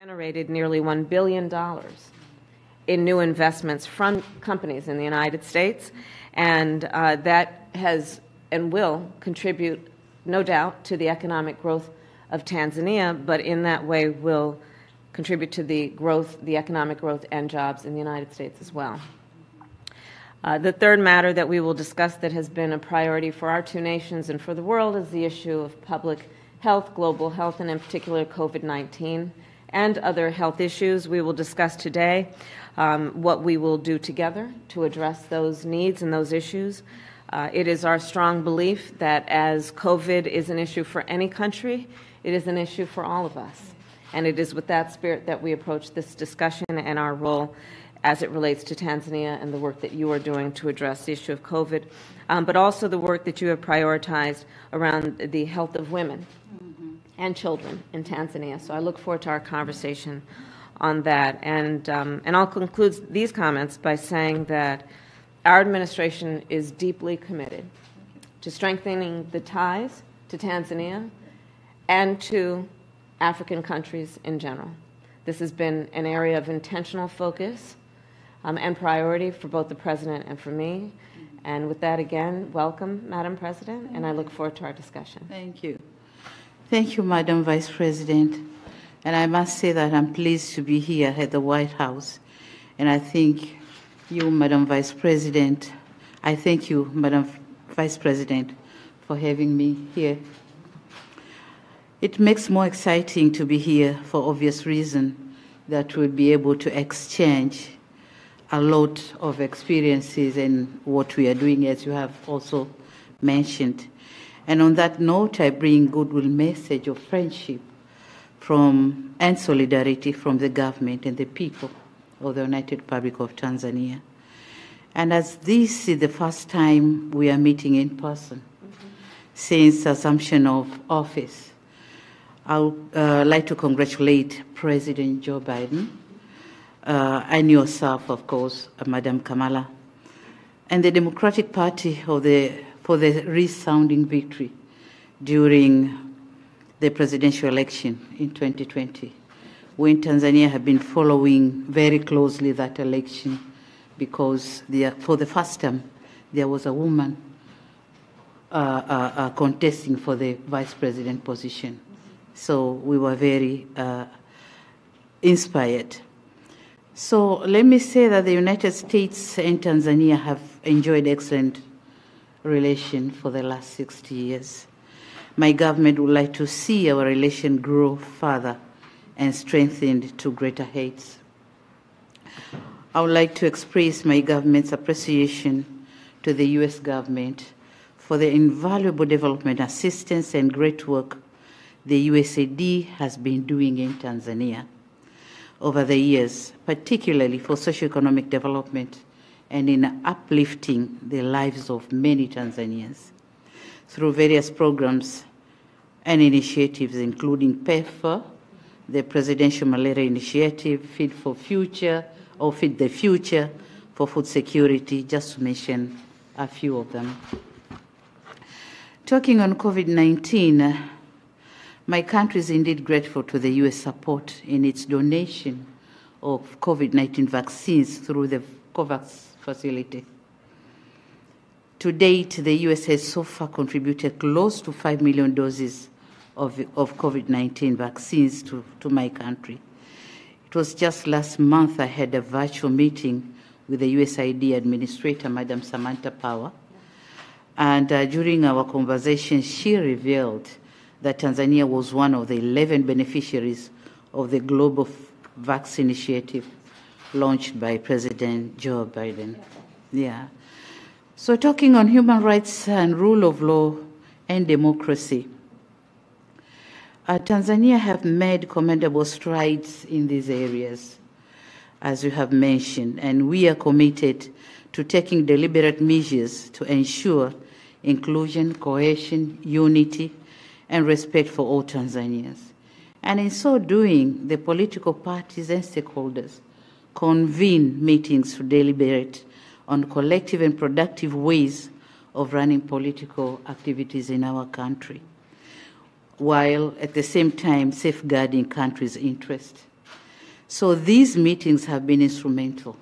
generated nearly $1 billion in new investments from companies in the United States, and that has and will contribute, no doubt, to the economic growth of Tanzania, but in that way will contribute to the growth, the economic growth and jobs in the United States as well. The third matter that we will discuss that has been a priority for our two nations and for the world is the issue of public health, global health, and in particular COVID-19 and other health issues. We will discuss today what we will do together to address those needs and those issues. It is our strong belief that as COVID is an issue for any country, it is an issue for all of us. And it is with that spirit that we approach this discussion and our role as it relates to Tanzania and the work that you are doing to address the issue of COVID, but also the work that you have prioritized around the health of women and children in Tanzania. So I look forward to our conversation on that. And I'll conclude these comments by saying that our administration is deeply committed to strengthening the ties to Tanzania and to African countries in general. This has been an area of intentional focus and priority for both the President and for me. And with that, again, welcome, Madam President, and I look forward to our discussion. Thank you. Thank you, Madam Vice President. And I must say that I'm pleased to be here at the White House. And I thank you, Madam Vice President. I thank you, Madam Vice President, for having me here. It makes more exciting to be here for obvious reason that we'll be able to exchange a lot of experiences in what we are doing, as you have also mentioned. And on that note, I bring goodwill message of friendship and solidarity from the government and the people of the United Republic of Tanzania. And as this is the first time we are meeting in person since assumption of office, I would like to congratulate President Joe Biden and yourself, of course, Mhe.Kamala, and the Democratic Party for the resounding victory during the presidential election in 2020. We in Tanzania have been following very closely that election because for the first time there was a woman contesting for the vice president position. So we were very inspired. So let me say that the United States and Tanzania have enjoyed excellent relations for the last 60 years. My government would like to see our relation grow further and strengthened to greater heights. I would like to express my government's appreciation to the U.S. government for the invaluable development assistance and great work the USAID has been doing in Tanzania over the years, particularly for socioeconomic development and in uplifting the lives of many Tanzanians through various programs and initiatives, including PEPFAR, the Presidential Malaria Initiative, Feed the Future for food security, just to mention a few of them. Talking on COVID-19, my country is indeed grateful to the U.S. support in its donation of COVID-19 vaccines through the COVAX facility. To date, the U.S. has so far contributed close to 5 million doses of COVID-19 vaccines to my country. It was just last month I had a virtual meeting with the USAID Administrator, Madam Samantha Power, and during our conversation, she revealed that Tanzania was one of the 11 beneficiaries of the Global Vaccine Initiative launched by President Joe Biden. Yeah. So talking on human rights and rule of law and democracy, Tanzania have made commendable strides in these areas, as you have mentioned, and we are committed to taking deliberate measures to ensure inclusion, cohesion, unity, and respect for all Tanzanians. And in so doing, the political parties and stakeholders convene meetings to deliberate on collective and productive ways of running political activities in our country, while at the same time safeguarding country's interests. So these meetings have been instrumental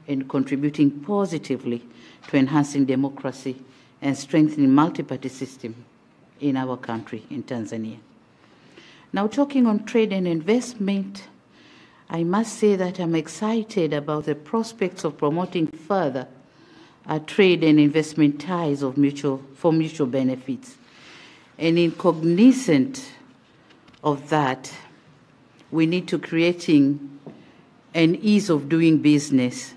in contributing positively to enhancing democracy and strengthening multi-party system in our country, in Tanzania. Now, talking on trade and investment, I must say that I'm excited about the prospects of promoting further trade and investment ties for mutual benefits. And in cognizant of that, we need to creating an ease of doing business.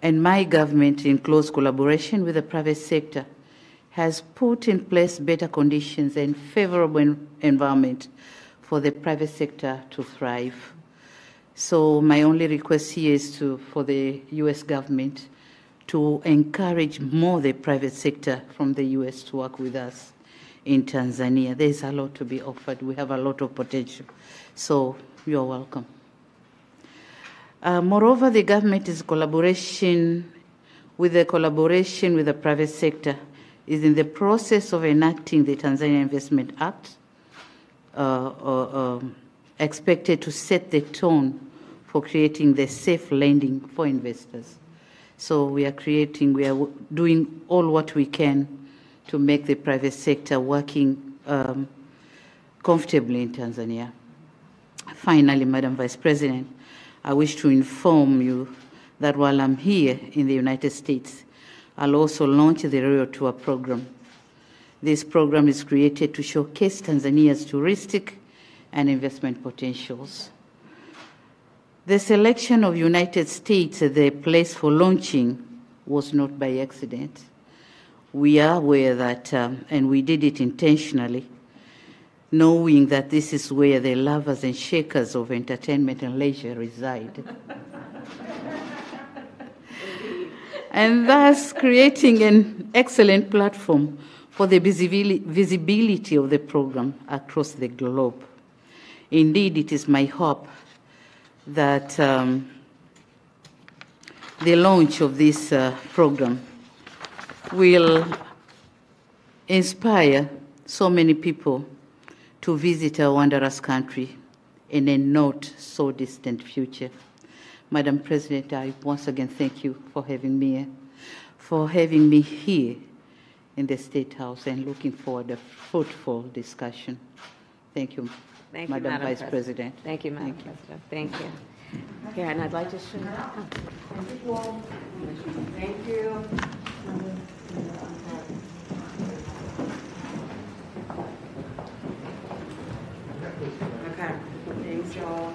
And my government, in close collaboration with the private sector, has put in place better conditions and favorable environment for the private sector to thrive. So my only request here is for the U.S. government to encourage more the private sector from the U.S. to work with us in Tanzania. There's a lot to be offered. We have a lot of potential. So you're welcome. Moreover, the government is collaboration with the private sector is in the process of enacting the Tanzania Investment Act, expected to set the tone for creating the safe lending for investors. So we are doing all what we can to make the private sector working comfortably in Tanzania. Finally, Madam Vice President, I wish to inform you that while I'm here in the United States, I'll also launch the Royal Tour program. This program is created to showcase Tanzania's touristic and investment potentials. The selection of United States as the place for launching was not by accident. We are aware that, and we did it intentionally, knowing that this is where the lovers and shakers of entertainment and leisure reside. And thus creating an excellent platform for the visibility of the program across the globe. Indeed, it is my hope that the launch of this program will inspire so many people to visit our wondrous country in a not so distant future. Madam President, I once again thank you for having me here in the State House and looking forward to a fruitful discussion. Thank you, Madam Vice President. Thank you, Madam President. Thank you. Here, and I'd like to show you. Thank you. Okay. Thanks, y'all.